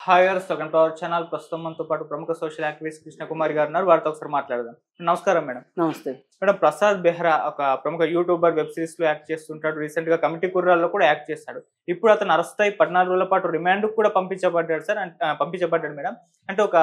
Hi గారు second power channel ప్రస్తుతం మనతో పాటు ప్రముఖ సోషల్ యాక్టివిస్ట్ కృష్ణ కుమారి గారు ఉన్నారు. వారితో ఒకసారి మాట్లాడదాం. నమస్కారం మేడం. నమస్తే. మేడం, ప్రసాద్ బెహ్రా ఒక ప్రముఖ యూట్యూబర్, వెబ్ సిరీస్ లో యాక్ట్ చేస్తుంటాడు. రీసెంట్ గా కమిటీ కుర్రాల్లో కూడా యాక్ట్ చేస్తాడు. ఇప్పుడు అతను అరెస్ట్ అయి 14 రోజుల పాటు రిమాండ్ కూడా పంపించబడ్డాడు సార్. పంపించబడ్డాడు మేడం. అంటే ఒక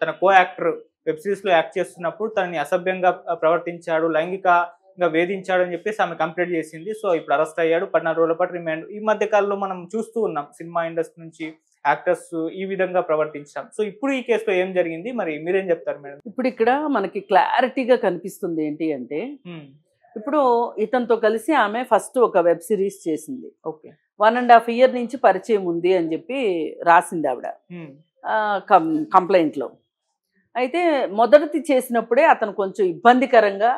తన కో యాక్టర్ వెబ్ సిరీస్ లో యాక్ట్ చేస్తున్నప్పుడు తనని అసభ్యంగా ప్రవర్తించాడు, లైంగికంగా వేధించాడు అని చెప్పేసి ఆమె కంప్లైంట్ చేసింది. సో ఇప్పుడు అరెస్ట్ అయ్యాడు, 14 రోజుల పాటు రిమాండ్. ఈ మధ్య కాలంలో మనం చూస్తూ ఉన్నాం సినిమా ఇండస్ట్రీ నుంచి యాక్టర్స్ ఈ విధంగా ప్రవర్తించాం. సో ఇప్పుడు ఈ కేసులో ఏం జరిగింది, మరి మీరేం చెప్తారు మేడం? ఇప్పుడు ఇక్కడ మనకి క్లారిటీగా కనిపిస్తుంది ఏంటి అంటే, ఇప్పుడు ఇతనితో కలిసి ఆమె ఫస్ట్ ఒక వెబ్ సిరీస్ చేసింది. ఓకే. 1.5 year నుంచి పరిచయం ఉంది అని చెప్పి రాసింది ఆవిడ కంప్లైంట్లో. అయితే మొదటిది చేసినప్పుడే అతను కొంచెం ఇబ్బందికరంగా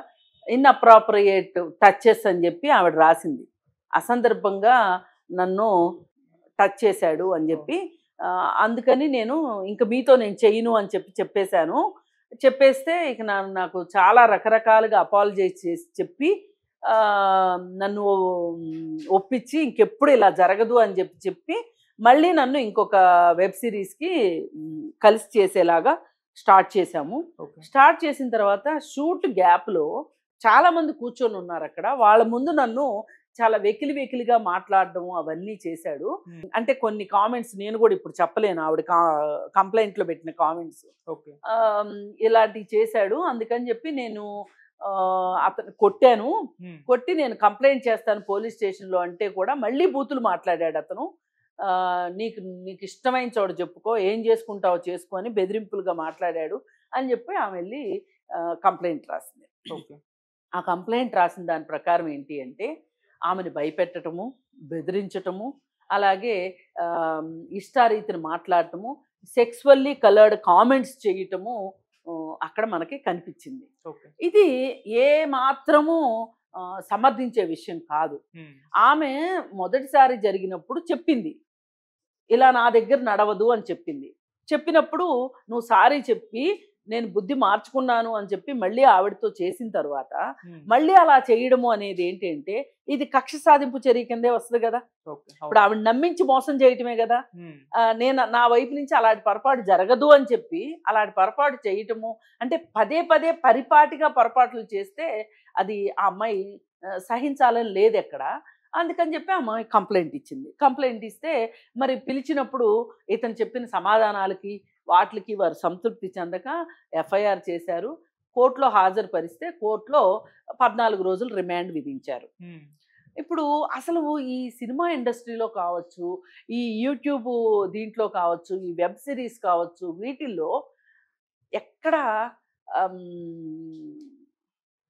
ఇన్అప్రాపరియేట్ టచెస్ అని చెప్పి ఆవిడ రాసింది. అసందర్భంగా నన్ను టచ్ చేశాడు అని చెప్పి, అందుకని నేను ఇంక మీతో నేను చెయ్యను అని చెప్పేశాను. చెప్పేస్తే ఇక నాకు చాలా రకరకాలుగా అపాలజైజ్ చేసి చెప్పి నన్ను ఒప్పించి ఇంకెప్పుడు ఇలా జరగదు అని చెప్పి మళ్ళీ నన్ను ఇంకొక వెబ్ సిరీస్కి కలిసి చేసేలాగా స్టార్ట్ చేశాము. స్టార్ట్ చేసిన తర్వాత షూట్ గ్యాప్లో చాలామంది కూర్చొని ఉన్నారు అక్కడ. వాళ్ళ ముందు నన్ను చాలా వెకిలిగా మాట్లాడడం అవన్నీ చేశాడు. అంటే కొన్ని కామెంట్స్ నేను కూడా ఇప్పుడు చెప్పలేను, ఆవిడ కంప్లైంట్లో పెట్టిన కామెంట్స్ ఇలాంటివి చేశాడు. అందుకని చెప్పి నేను అతను కొట్టి నేను కంప్లైంట్ చేస్తాను పోలీస్ స్టేషన్లో అంటే కూడా మళ్ళీ బూతులు మాట్లాడాడు అతను. నీకు ఇష్టమైన చోట చెప్పుకో, ఏం చేసుకుంటావో చేసుకొని బెదిరింపులుగా మాట్లాడాడు అని చెప్పి ఆమె వెళ్ళి కంప్లైంట్ రాసింది. ఆ కంప్లైంట్ రాసిన దాని ప్రకారం ఏంటి అంటే, ఆమెను భయపెట్టడము, బెదిరించటము, అలాగే ఇష్టారీతిని మాట్లాడటము, సెక్సువల్లీ కలర్డ్ కామెంట్స్ చేయటము అక్కడ మనకి కనిపించింది. ఇది ఏ మాత్రము సమర్థించే విషయం కాదు. ఆమె మొదటిసారి జరిగినప్పుడు చెప్పింది, ఇలా నా దగ్గర నడవదు అని చెప్పింది. చెప్పినప్పుడు నువ్వు సారీ చెప్పి నేను బుద్ధి మార్చుకున్నాను అని చెప్పి మళ్ళీ ఆవిడతో చేసిన తర్వాత మళ్ళీ అలా చేయడము అనేది ఏంటంటే, ఇది కక్ష సాధింపు చర్య కిందే వస్తుంది కదా. ఇప్పుడు ఆవిడ నమ్మించి మోసం చేయటమే కదా. నేను నా వైపు నుంచి అలాంటి పొరపాటు జరగదు అని చెప్పి అలాంటి పొరపాటు చేయటము అంటే పదే పరిపాటిగా పొరపాట్లు చేస్తే అది ఆ అమ్మాయి సహించాలని లేదు ఎక్కడ. అందుకని చెప్పి అమ్మాయి కంప్లైంట్ ఇచ్చింది. కంప్లైంట్ ఇస్తే మరి పిలిచినప్పుడు ఇతను చెప్పిన సమాధానాలకి వాటికి వారు సంతృప్తి చెందక ఎఫ్ఐఆర్ చేశారు. కోర్టులో హాజరుపరిస్తే కోర్టులో 14 రోజులు రిమాండ్ విధించారు. ఇప్పుడు అసలు ఈ సినిమా ఇండస్ట్రీలో కావచ్చు, ఈ యూట్యూబ్ దీంట్లో కావచ్చు, ఈ వెబ్ సిరీస్ కావచ్చు, వీటిల్లో ఎక్కడ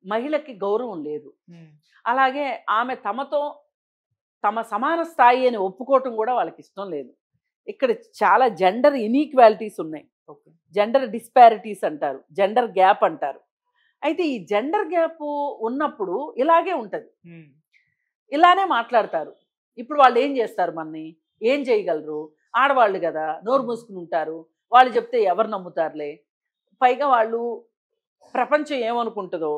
మహిళకి గౌరవం లేదు. అలాగే ఆమె తమ సమాన స్థాయి అని ఒప్పుకోవటం కూడా వాళ్ళకి ఇష్టం లేదు. ఇక్కడ చాలా జెండర్ ఇన్ఈక్వాలిటీస్ ఉన్నాయి, జెండర్ డిస్పారిటీస్ అంటారు, జెండర్ గ్యాప్ అంటారు. అయితే ఈ జెండర్ గ్యాప్ ఉన్నప్పుడు ఇలాగే ఉంటుంది, ఇలానే మాట్లాడతారు. ఇప్పుడు వాళ్ళు ఏం చేస్తారు, మనని ఏం చేయగలరు? ఆడవాళ్ళు కదా, నోరు మూసుకుని ఉంటారు. వాళ్ళు చెప్తే ఎవరు నమ్ముతారులే. పైగా వాళ్ళు ప్రపంచం ఏమనుకుంటుందో,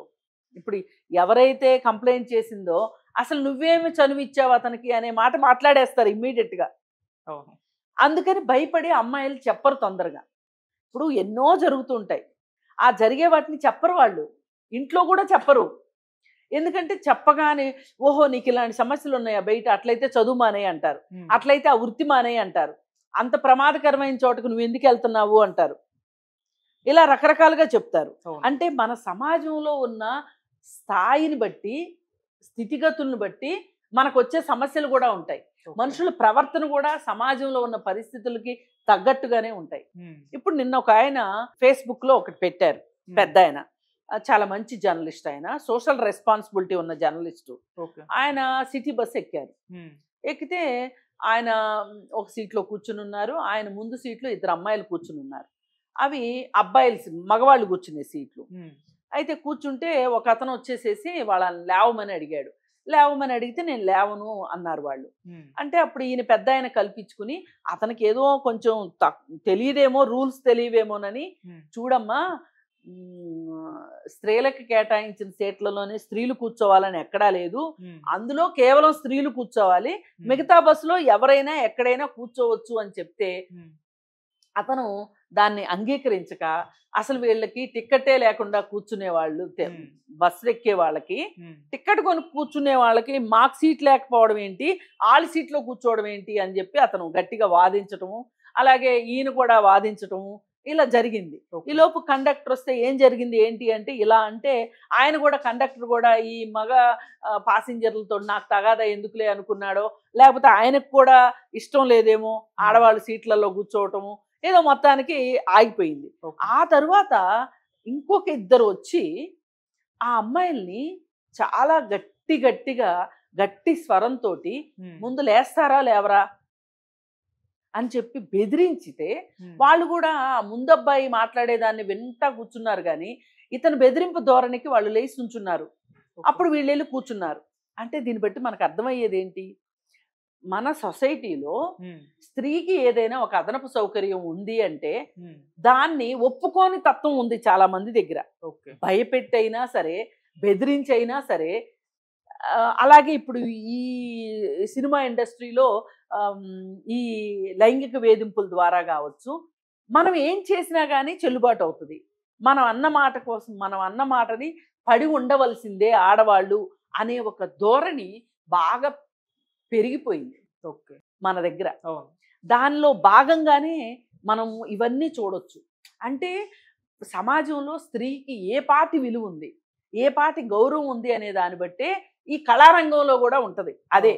ఇప్పుడు ఎవరైతే కంప్లైంట్ చేసిందో అసలు నువ్వేమి చనువిచ్చావు అతనికి అనే మాట మాట్లాడేస్తారు ఇమ్మీడియట్గా. అందుకని భయపడి అమ్మాయిలు చెప్పరు తొందరగా. ఇప్పుడు ఎన్నో జరుగుతుంటాయి, ఆ జరిగే వాటిని చెప్పరు వాళ్ళు, ఇంట్లో కూడా చెప్పరు. ఎందుకంటే చెప్పగానే ఓహో నీకు ఇలాంటి సమస్యలు ఉన్నాయా బయట, అట్లయితే చదువు మానే అంటారు, అట్లయితే ఆ వృత్తి మానే అంటారు, అంత ప్రమాదకరమైన చోటకు నువ్వు ఎందుకు వెళ్తున్నావు అంటారు. ఇలా రకరకాలుగా చెప్తారు. అంటే మన సమాజంలో ఉన్న స్థాయిని బట్టి, స్థితిగతులను బట్టి మనకు వచ్చే సమస్యలు కూడా ఉంటాయి. మనుషుల ప్రవర్తన కూడా సమాజంలో ఉన్న పరిస్థితులకి తగ్గట్టుగానే ఉంటాయి. ఇప్పుడు నిన్న ఒక ఆయన ఫేస్బుక్లో ఒకటి పెట్టారు, పెద్ద ఆయన, చాలా మంచి జర్నలిస్ట్, ఆయన సోషల్ రెస్పాన్సిబిలిటీ ఉన్న జర్నలిస్టు. ఆయన సిటీ బస్ ఎక్కారు. ఎక్కితే ఆయన ఒక సీట్లో కూర్చుని ఉన్నారు, ఆయన ముందు సీట్లో 2 అమ్మాయిలు కూర్చుని ఉన్నారు. అవి మగవాళ్ళు కూర్చునే సీట్లు. అయితే కూర్చుంటే ఒక అతను వచ్చేసేసి వాళ్ళని లేవమని అడిగాడు. లేవమని అడిగితే నేను లేవను అన్నారు వాళ్ళు. అంటే అప్పుడు ఈయన పెద్ద ఆయన కల్పించుకుని, అతనికి ఏదో కొంచెం తెలియదేమో, రూల్స్ తెలియవేమోనని, చూడమ్మా స్త్రీలకు కేటాయించిన సీట్లలోనే స్త్రీలు కూర్చోవాలని ఎక్కడా లేదు, అందులో కేవలం స్త్రీలు కూర్చోవాలి, మిగతా బస్సులో ఎవరైనా ఎక్కడైనా కూర్చోవచ్చు అని చెప్తే అతను దాన్ని అంగీకరించక అసలు వీళ్ళకి టిక్కెటే లేకుండా కూర్చునే వాళ్ళు బస్సు ఎక్కే వాళ్ళకి టిక్కెట్ కొని కూర్చునే వాళ్ళకి మాకు సీట్ లేకపోవడం ఏంటి, వాళ్ళ సీట్లో కూర్చోవడం ఏంటి అని చెప్పి అతను గట్టిగా వాదించటము, అలాగే ఈయన కూడా వాదించటము ఇలా జరిగింది. ఈ లోపు కండక్టర్ వస్తే ఏం జరిగింది ఏంటి అంటే ఇలా అంటే ఆయన కూడా కండక్టర్ కూడా ఈ మగ పాసింజర్లతో నాకు తగాదా ఎందుకులే అనుకున్నాడో, లేకపోతే ఆయనకు కూడా ఇష్టం లేదేమో ఆడవాళ్ళు సీట్లలో కూర్చోవటము, ఏదో మొత్తానికి ఆగిపోయింది. ఆ తరువాత ఇంకొక ఇద్దరు వచ్చి ఆ అమ్మాయిల్ని చాలా గట్టి స్వరంతో ముందు లేస్తారా లేవరా అని చెప్పి బెదిరించితే వాళ్ళు కూడా ముందబ్బాయి మాట్లాడేదాన్ని వెంట కూర్చున్నారు, కానీ ఇతను బెదిరింపు ధోరణికి వాళ్ళు లేచి నుంచున్నారు. అప్పుడు వీళ్ళు వెళ్ళి కూర్చున్నారు. అంటే దీన్ని బట్టి మనకు అర్థమయ్యేది ఏంటి, మన సొసైటీలో స్త్రీకి ఏదైనా ఒక అదనపు సౌకర్యం ఉంది అంటే దాన్ని ఒప్పుకోని తత్వం ఉంది చాలా మంది దగ్గర. భయపెట్టైనా సరే, బెదిరించైనా సరే. అలాగే ఇప్పుడు ఈ సినిమా ఇండస్ట్రీలో ఈ లైంగిక వేధింపుల ద్వారా కావచ్చు, మనం ఏం చేసినా కానీ చెల్లుబాటు అవుతుంది. మనం అన్న మాట కోసం, మనం అన్న మాటని పడి ఉండవలసిందే ఆడవాళ్ళు అనే ఒక ధోరణి బాగా పెరిగిపోయింది మన దగ్గర. దానిలో భాగంగానే మనం ఇవన్నీ చూడొచ్చు. అంటే సమాజంలో స్త్రీకి ఏ పాటి విలువ ఉంది, ఏ పాటి గౌరవం ఉంది అనే దాన్ని బట్టే ఈ కళారంగంలో కూడా ఉంటది. అదే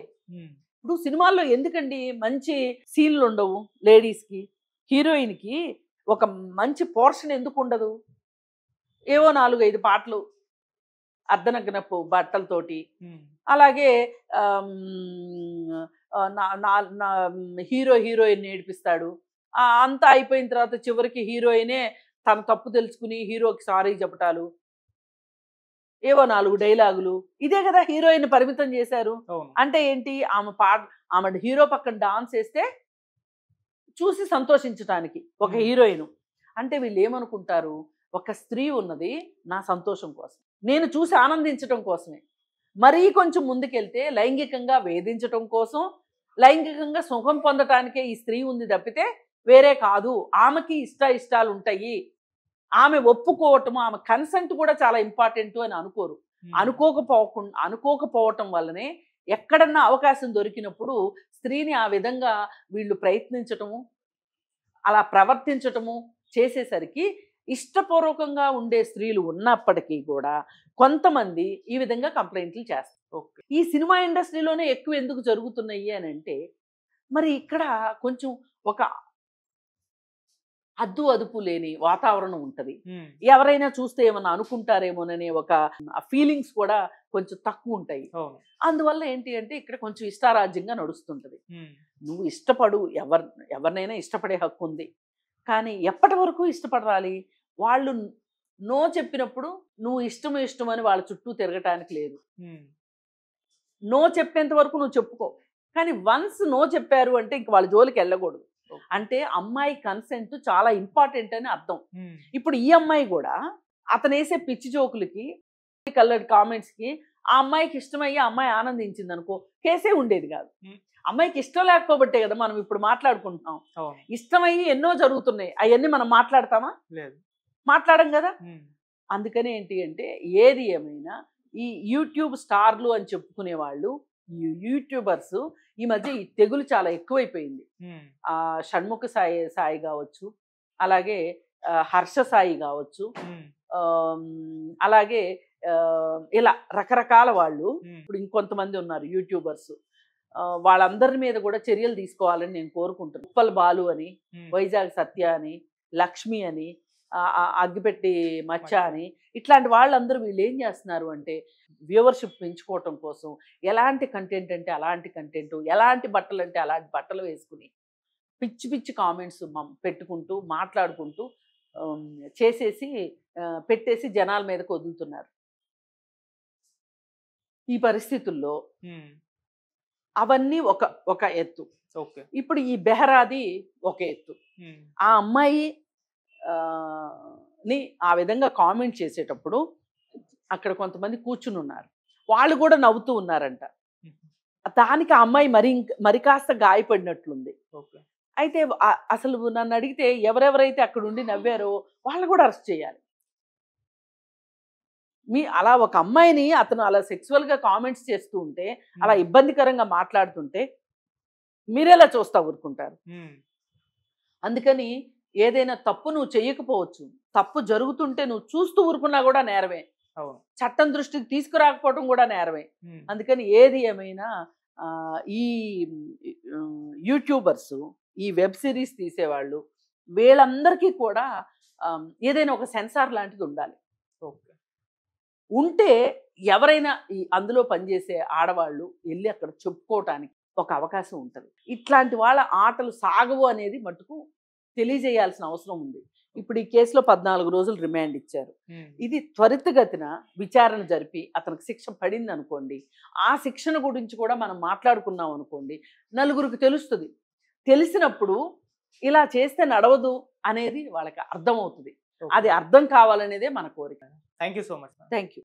ఇప్పుడు సినిమాల్లో ఎందుకండి మంచి సీన్లు ఉండవు లేడీస్కి, హీరోయిన్కి ఒక మంచి పోర్షన్ ఎందుకు ఉండదు? ఏవో 4-5 పాటలు అర్ధనగ్నపు బట్టలతోటి, అలాగే హీరోయిన్ ఏడిపిస్తాడు. అంతా అయిపోయిన తర్వాత చివరికి హీరోయినే తన తప్పు తెలుసుకుని హీరోకి సారీ చెప్పటాలు, ఏవో 4 డైలాగులు. ఇదే కదా హీరోయిన్ పరిమితం చేశారు. అంటే ఏంటి, ఆమె హీరో పక్కన డాన్స్ వేస్తే చూసి సంతోషించటానికి ఒక హీరోయిన్. అంటే వీళ్ళు ఏమనుకుంటారు, ఒక స్త్రీ ఉన్నది నా సంతోషం కోసం, నేను చూసి ఆనందించటం కోసమే. మరీ కొంచెం ముందుకెళ్తే లైంగికంగా వేధించటం కోసం, లైంగికంగా సుఖం పొందటానికే ఈ స్త్రీ ఉంది తప్పితే వేరే కాదు. ఆమెకి ఇష్టాలు ఉంటాయి, ఆమె ఒప్పుకోవటము, ఆమె కన్సెంట్ కూడా చాలా ఇంపార్టెంట్ అని అనుకోరు. అనుకోకపోవటం వల్లనే ఎక్కడన్నా అవకాశం దొరికినప్పుడు స్త్రీని ఆ విధంగా వీళ్ళు ప్రయత్నించటము, అలా ప్రవర్తించటము చేసేసరికి ఇష్టపూర్వకంగా ఉండే స్త్రీలు ఉన్నప్పటికీ కూడా కొంతమంది ఈ విధంగా కంప్లైంట్లు చేస్తారు. ఈ సినిమా ఇండస్ట్రీలోనే ఎక్కువ ఎందుకు జరుగుతున్నాయి అని అంటే, మరి ఇక్కడ కొంచెం ఒక అదుపు లేని వాతావరణం ఉంటుంది. ఎవరైనా చూస్తే ఏమన్నా అనుకుంటారేమోననే ఒక ఫీలింగ్స్ కూడా కొంచెం తక్కువ ఉంటాయి. అందువల్ల ఏంటి అంటే ఇక్కడ కొంచెం ఇష్టారాజ్యంగా నడుస్తుంటది. నువ్వు ఇష్టపడు, ఎవరినైనా ఇష్టపడే హక్కు ఉంది, కానీ ఎప్పటి వరకు ఇష్టపడాలి? వాళ్ళు నో చెప్పినప్పుడు నువ్వు ఇష్టం అని వాళ్ళ చుట్టూ తిరగటానికి లేదు. నో చెప్పేంత వరకు నువ్వు చెప్పుకో, కానీ వన్స్ నో చెప్పారు అంటే ఇంక వాళ్ళ జోలికి వెళ్ళకూడదు. అంటే అమ్మాయి కన్సెంట్ చాలా ఇంపార్టెంట్ అని అర్థం. ఇప్పుడు ఈ అమ్మాయి కూడా అతను వేసే పిచ్చి జోకులకి, కలర్డ్ కామెంట్స్కి ఆ అమ్మాయికి ఇష్టమయ్యి ఆ అమ్మాయి ఆనందించింది అనుకో, కేసే ఉండేది కాదు. అమ్మాయికి ఇష్టం లేకపోబట్టే కదా మనం ఇప్పుడు మాట్లాడుకుంటున్నాం. ఇష్టమయ్యి ఎన్నో జరుగుతున్నాయి, అవన్నీ మనం మాట్లాడతామా? లేదు, మాట్లాడం కదా. అందుకనే ఏంటి అంటే ఏది ఏమైనా ఈ యూట్యూబ్ స్టార్లు అని చెప్పుకునే వాళ్ళు, యూట్యూబర్స్ ఈ మధ్య ఈ తెగులు చాలా ఎక్కువైపోయింది. షణ్ముఖ సాయి కావచ్చు, అలాగే హర్ష సాయి కావచ్చు, అలాగే ఇలా రకరకాల వాళ్ళు ఇప్పుడు ఇంకొంతమంది ఉన్నారు యూట్యూబర్స్. వాళ్ళందరి మీద కూడా చర్యలు తీసుకోవాలని నేను కోరుకుంటున్నాను. ఉప్పల్ బాలు అని, వైజాగ్ సత్య అని, లక్ష్మి అని, అగ్గిపెట్టి మచ్చ అని, ఇట్లాంటి వాళ్ళందరూ వీళ్ళు ఏం చేస్తున్నారు అంటే వ్యూవర్షిప్ పెంచుకోవటం కోసం ఎలాంటి కంటెంట్ అంటే అలాంటి కంటెంట్, ఎలాంటి బట్టలు అంటే అలాంటి బట్టలు వేసుకుని పిచ్చి పిచ్చి కామెంట్స్ పెట్టుకుంటూ మాట్లాడుకుంటూ చేసేసి పెట్టేసి జనాల మీదకి వదులుతున్నారు. ఈ పరిస్థితుల్లో అవన్నీ ఒక ఎత్తు. ఇప్పుడు ఈ బెహరాది ఒక ఎత్తు. ఆ అమ్మాయి ని ఆ విధంగా కామెంట్ చేసేటప్పుడు అక్కడ కొంతమంది కూర్చుని ఉన్నారు, వాళ్ళు కూడా నవ్వుతూ ఉన్నారంట. దానికి ఆ అమ్మాయి మరి కాస్త గాయపడినట్లుంది. అయితే అసలు నన్ను అడిగితే ఎవరెవరైతే అక్కడ ఉండి నవ్వారో వాళ్ళు కూడా అరెస్ట్ చేయాలి. అలా ఒక అమ్మాయిని అతను అలా సెక్సువల్గా కామెంట్స్ చేస్తూ ఉంటే, అలా ఇబ్బందికరంగా మాట్లాడుతుంటే మీరెలా చూస్తా ఊరుకుంటారు? అందుకని ఏదైనా తప్పు నువ్వు చెయ్యకపోవచ్చు, తప్పు జరుగుతుంటే నువ్వు చూస్తూ ఊరుకున్నా కూడా నేరమే. చట్టం దృష్టికి తీసుకురాకపోవడం కూడా నేరమే. అందుకని ఏది ఏమైనా ఈ యూట్యూబర్స్, ఈ వెబ్ సిరీస్ తీసేవాళ్ళు, వీళ్ళందరికీ కూడా ఏదైనా ఒక సెన్సార్ లాంటిది ఉండాలి. ఉంటే ఎవరైనా అందులో పనిచేసే ఆడవాళ్ళు వెళ్ళి అక్కడ చెప్పుకోవటానికి ఒక అవకాశం ఉంటుంది. ఇట్లాంటి వాళ్ళ ఆటలు సాగవు అనేది మటుకు తెలియజేయాల్సిన అవసరం ఉంది. ఇప్పుడు ఈ కేసులో 14 రోజులు రిమాండ్ ఇచ్చారు. ఇది త్వరితగతిన విచారణ జరిపి అతనికి శిక్ష పడింది అనుకోండి, ఆ శిక్షణ గురించి కూడా మనం మాట్లాడుకున్నాం అనుకోండి, నలుగురికి తెలుస్తుంది. తెలిసినప్పుడు ఇలా చేస్తే నడవదు అనేది వాళ్ళకి అర్థమవుతుంది. అది అర్థం కావాలనేదే మన కోరిక. Thank you so much. Thank you.